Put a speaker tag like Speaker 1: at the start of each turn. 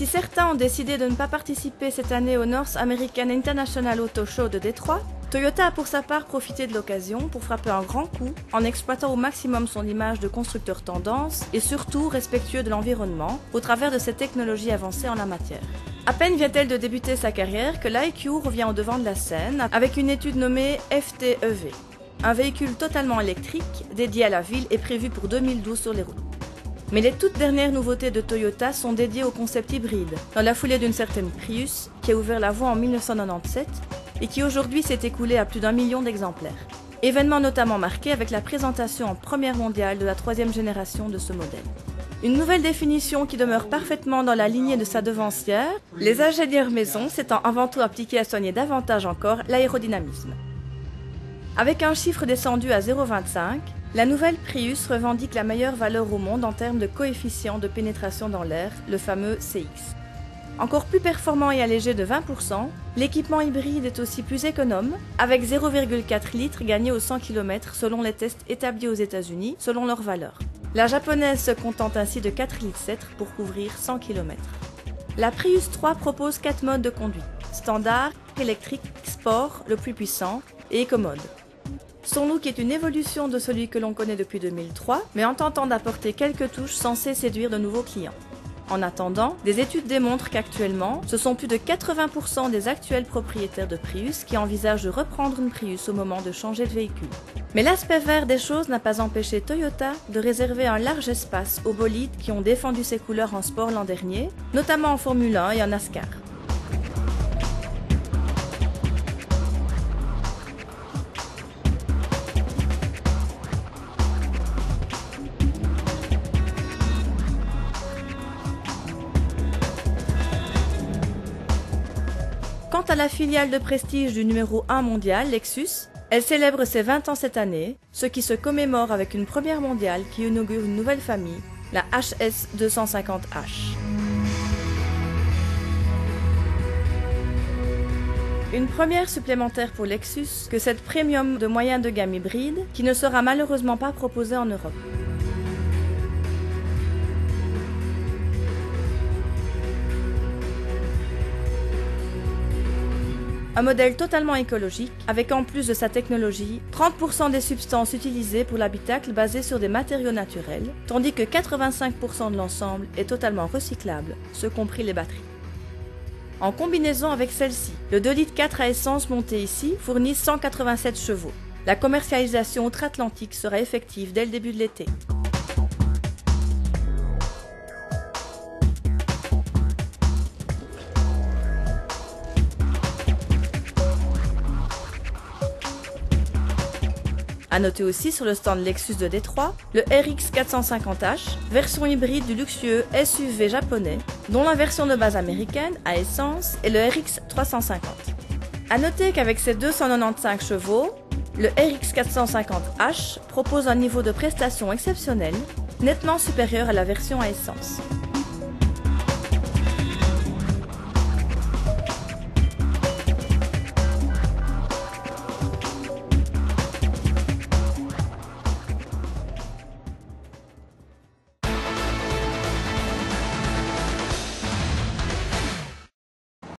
Speaker 1: Si certains ont décidé de ne pas participer cette année au North American International Auto Show de Détroit, Toyota a pour sa part profité de l'occasion pour frapper un grand coup en exploitant au maximum son image de constructeur tendance et surtout respectueux de l'environnement au travers de ses technologies avancées en la matière. À peine vient-elle de débuter sa carrière que l'IQ revient au devant de la scène avec une étude nommée FTEV. Un véhicule totalement électrique dédié à la ville est prévu pour 2012 sur les routes. Mais les toutes dernières nouveautés de Toyota sont dédiées au concept hybride, dans la foulée d'une certaine Prius qui a ouvert la voie en 1997 et qui aujourd'hui s'est écoulée à plus d'1 million d'exemplaires. Événement notamment marqué avec la présentation en première mondiale de la 3e génération de ce modèle. Une nouvelle définition qui demeure parfaitement dans la lignée de sa devancière, les ingénieurs maison s'étant avant tout appliqués à soigner davantage encore l'aérodynamisme. Avec un chiffre descendu à 0,25, la nouvelle Prius revendique la meilleure valeur au monde en termes de coefficient de pénétration dans l'air, le fameux CX. Encore plus performant et allégé de 20%, l'équipement hybride est aussi plus économe, avec 0,4 litres gagnés aux 100 km selon les tests établis aux États-Unis, selon leur valeur. La japonaise se contente ainsi de 4,7 litres pour couvrir 100 km. La Prius 3 propose 4 modes de conduite, standard, électrique, sport, le plus puissant, et éco-mode. Son look est une évolution de celui que l'on connaît depuis 2003, mais en tentant d'apporter quelques touches censées séduire de nouveaux clients. En attendant, des études démontrent qu'actuellement, ce sont plus de 80% des actuels propriétaires de Prius qui envisagent de reprendre une Prius au moment de changer de véhicule. Mais l'aspect vert des choses n'a pas empêché Toyota de réserver un large espace aux bolides qui ont défendu ses couleurs en sport l'an dernier, notamment en Formule 1 et en NASCAR. Quant à la filiale de prestige du numéro 1 mondial, Lexus, elle célèbre ses 20 ans cette année, ce qui se commémore avec une première mondiale qui inaugure une nouvelle famille, la HS 250H. Une première supplémentaire pour Lexus que cette premium de moyen de gamme hybride qui ne sera malheureusement pas proposée en Europe. Un modèle totalement écologique, avec en plus de sa technologie, 30% des substances utilisées pour l'habitacle basées sur des matériaux naturels, tandis que 85% de l'ensemble est totalement recyclable, ce compris les batteries. En combinaison avec celle-ci, le 2,4 litres à essence monté ici fournit 187 chevaux. La commercialisation outre-Atlantique sera effective dès le début de l'été. A noter aussi sur le stand Lexus de Détroit, le RX 450H, version hybride du luxueux SUV japonais, dont la version de base américaine à essence est le RX 350. A noter qu'avec ses 295 chevaux, le RX 450H propose un niveau de prestation exceptionnel, nettement supérieur à la version à essence.